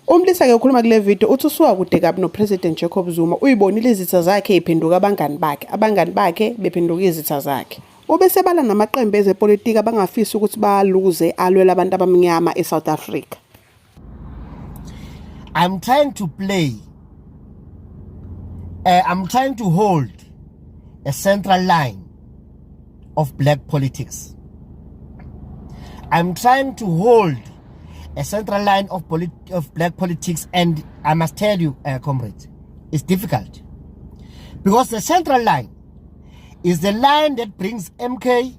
Umlisa ke ukhuluma kule video uthi usuka kude kabi no President Jacob Zuma uyibonile izitha zakhe iphenduka abangani bakhe bephenduka izitha zakhe. Ubesebala namaqembu ezepolitiki abangafisa ukuthi baluze alwela abantu abamnyama eSouth Africa. I'm trying to hold a central line of black politics. I'm trying to hold a central line of black politics, and I must tell you, comrades, it's difficult. Because the central line is the line that brings MK,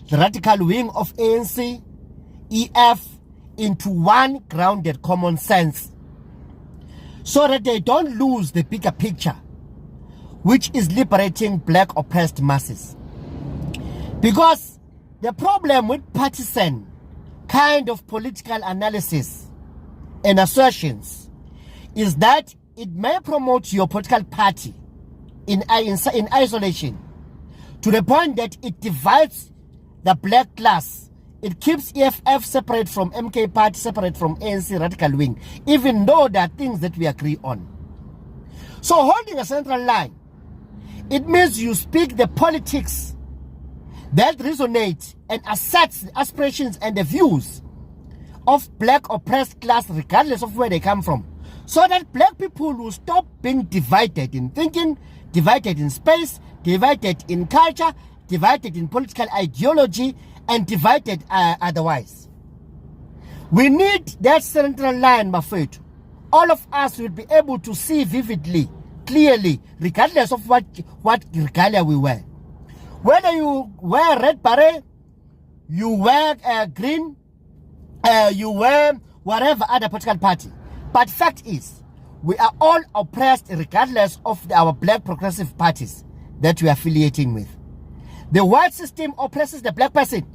the radical wing of ANC, EF, into one grounded common sense, so that they don't lose the bigger picture, which is liberating black oppressed masses. Because the problem with partisan kind of political analysis and assertions is that it may promote your political party in isolation to the point that it divides the black class. It keeps EFF separate from MK party, separate from ANC radical wing, even though there are things that we agree on. So holding a central line, it means you speak the politics that resonate and asserts the aspirations and the views of black oppressed class regardless of where they come from, so that black people will stop being divided in thinking, divided in space, divided in culture, divided in political ideology, and divided otherwise. We need that central line, Mafethu. All of us will be able to see vividly, clearly, regardless of what regalia we wear. Whether you wear red beret, you wear green, you wear whatever other political party. But fact is, we are all oppressed regardless of our black progressive parties that we are affiliating with. The white system oppresses the black person.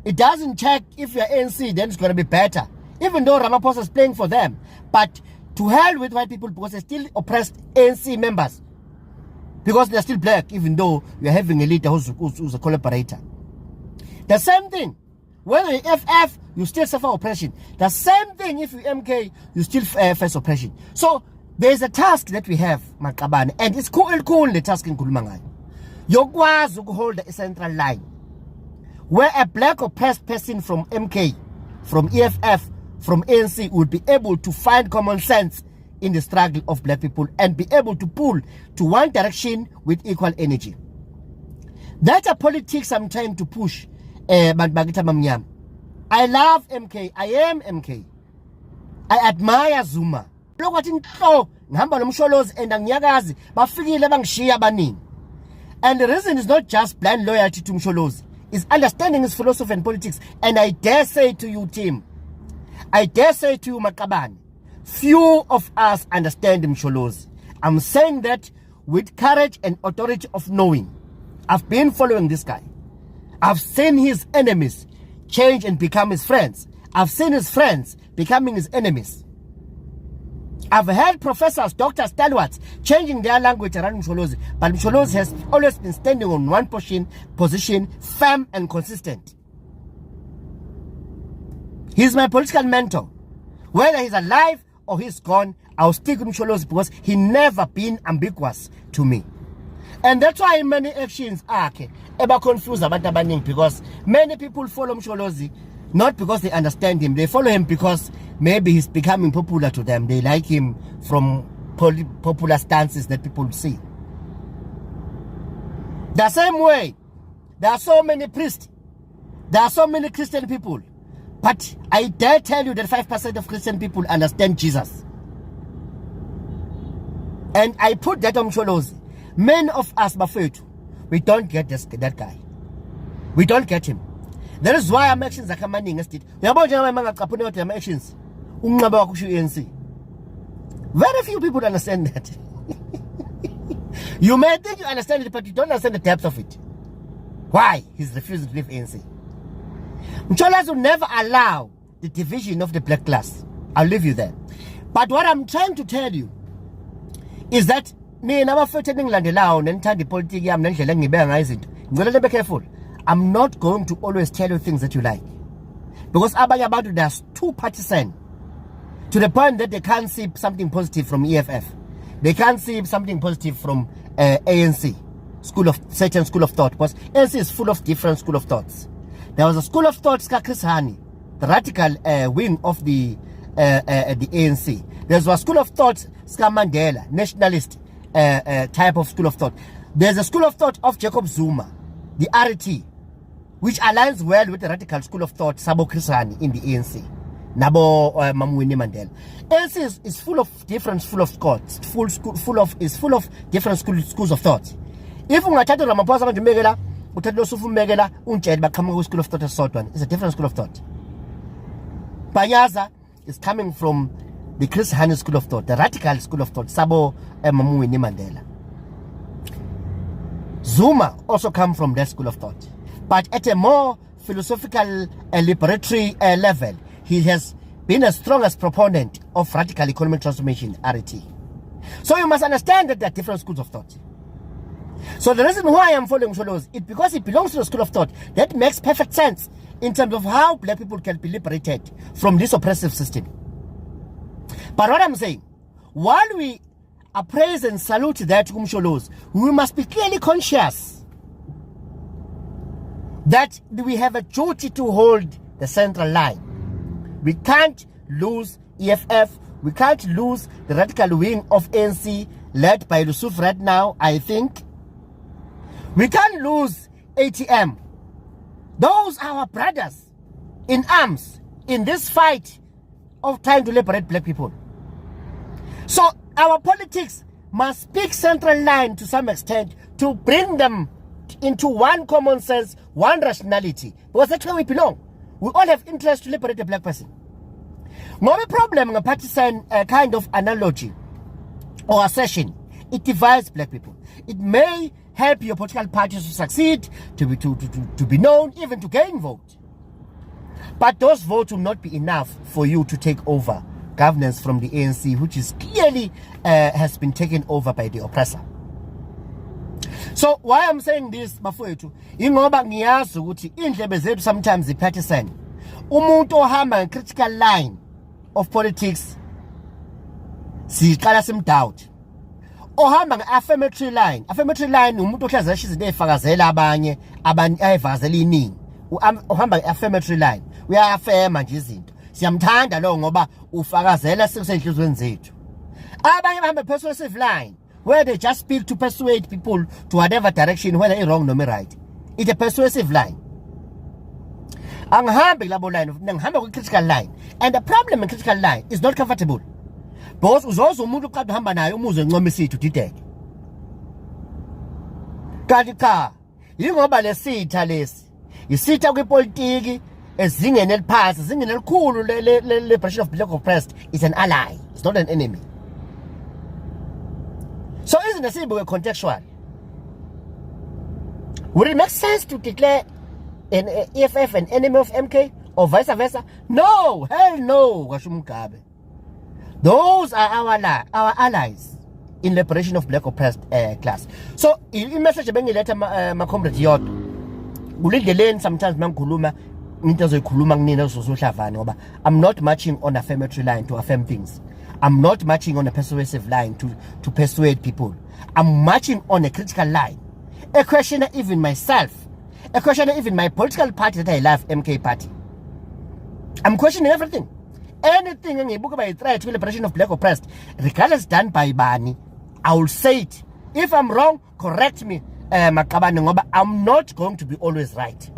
It doesn't check if you're ANC, then it's going to be better. Even though Ramaphosa is playing for them. But to hell with white people, because they still oppressed ANC members. Because they're still black, even though you're having a leader who's a collaborator. The same thing. Whether you FF, you still suffer oppression. The same thing if you MK, you still face oppression. So there's a task that we have, Makabane, and it's cool the task in Kulumangai. Yokwazi hold a central line where a black oppressed person from MK, from EFF, from ANC would be able to find common sense in the struggle of black people and be able to pull to one direction with equal energy. That's a politics I'm trying to push. I love MK. I am MK. I admire Zuma. Look what in and the reason is not just blind loyalty to Msholozi, it's understanding his philosophy and politics. And I dare say to you, team, I dare say to you, Makabane, few of us understand Msholozi. I'm saying that with courage and authority of knowing. I've been following this guy. I've seen his enemies change and become his friends. I've seen his friends becoming his enemies. I've heard professors, doctors, stalwarts changing their language around Msholozi, but Msholozi has always been standing on one position, firm and consistent. He's my political mentor. Whether he's alive or he's gone, I'll stick with Msholozi because he never been ambiguous to me. And that's why many actions are confused about abaning, because many people follow Msholozi not because they understand him. They follow him because maybe he's becoming popular to them. They like him from popular stances that people see. The same way, there are so many priests, there are so many Christian people, but I dare tell you that 5% of Christian people understand Jesus. And I put that on Msholozi. Many of us, Mafethu, we don't get that guy. We don't get him. That is why our actions are coming against it. Actions. Very few people understand that. You may think you understand it, but you don't understand the depth of it. Why? He's refusing to leave ANC. Msholozi will never allow the division of the black class. I'll leave you there. But what I'm trying to tell you is that be careful. I'm not going to always tell you things that you like. Because there's too partisan to the point that they can't see something positive from EFF. They can't see something positive from ANC, certain school of thought, because ANC is full of different school of thoughts. There was a school of thought, Chris Hani, the radical wing of the ANC. There's a school of thought, Mandela, nationalist type of school of thought. There's a school of thought of Jacob Zuma, the RT, which aligns well with the radical school of thought, Sabo Chris Hani in the ANC. Nabo Mamwini Mandela. ANC is full of different school of thoughts, full of different schools of thought. If ungathatha Ramaphosa manje umbekela, uthatha loSufu umbekela, untshele baqhamuka ku school of thought esodwa. It's a different school of thought. Panyaza is coming from the Chris Hani school of thought, the radical school of thought, Sabo Mamwini Mandela. Zuma also come from that school of thought, but at a more philosophical liberatory level. He has been the strongest proponent of radical economic transformation, RT. So you must understand that there are different schools of thought. So the reason why I'm following Sholo is because it belongs to the school of thought that makes perfect sense in terms of how black people can be liberated from this oppressive system. But what I'm saying, while we appraise and salute that Sholos, we must be clearly conscious that we have a duty to hold the central line. We can't lose EFF. We can't lose the radical wing of ANC led by Yusuf right now, I think. We can't lose ATM. Those are our brothers in arms in this fight of trying to liberate black people. So our politics must speak central line to some extent to bring them into one common sense, one rationality. Because that's where we belong. We all have interest to liberate the black person. Not a problem, a partisan kind of analogy or assertion. It divides black people. It may help your political parties to succeed, to be known, even to gain vote. But those votes will not be enough for you to take over governance from the ANC, which is clearly has been taken over by the oppressor. So why I'm saying this, bafowethu, ingoba ngiyazi ukuthi indlebe zethu sometimes ziphathisene. Umuntu ohamba critical line of politics siqala simdoubt. Ohamba nge-affirmatory line umuntu ohlaza izinto ezifakazela abanye ayivakazela iningi. Uhamba nge-affirmatory line uyafema nje izinto. Siyamthanda lo ngoba ufakazela sisenhlizweni zethu. Abanye bahamba persuasive line where they just speak to persuade people to whatever direction, whether it's wrong or right. It's a persuasive line. Angihambi labo line, ngihamba ku critical line. And the problem in critical line is not comfortable. Because uzoza umuntu oqala uhamba naye umuzwe ngcoma isithu dideke. Kanti cha, ingoba lesitha lesi, isitha kwipolitiki ezingeni eliphansi, ezingeni elikhulu le liberation of black oppressed is an ally. It's not an enemy. So isn't the same way contextual? Would it make sense to declare an EFF an enemy of MK or vice versa? No, hell no, Gashumukabe. Those are our allies in liberation of black oppressed class. So in message bengileta ma comrade yodwa. Ulindeleni sometimes mangikhuluma into zoyikhuluma kunina uzohlavana ngoba I'm not marching on a affirmatory line to affirm things. I'm not marching on a persuasive line to persuade people. I'm marching on a critical line. A questioner even myself. A questioner even my political party that I love, MK party. I'm questioning everything. Anything in a book about threat to liberation of black oppressed, regardless done by Bani, I will say it. If I'm wrong, correct me, Makabane, but I'm not going to be always right.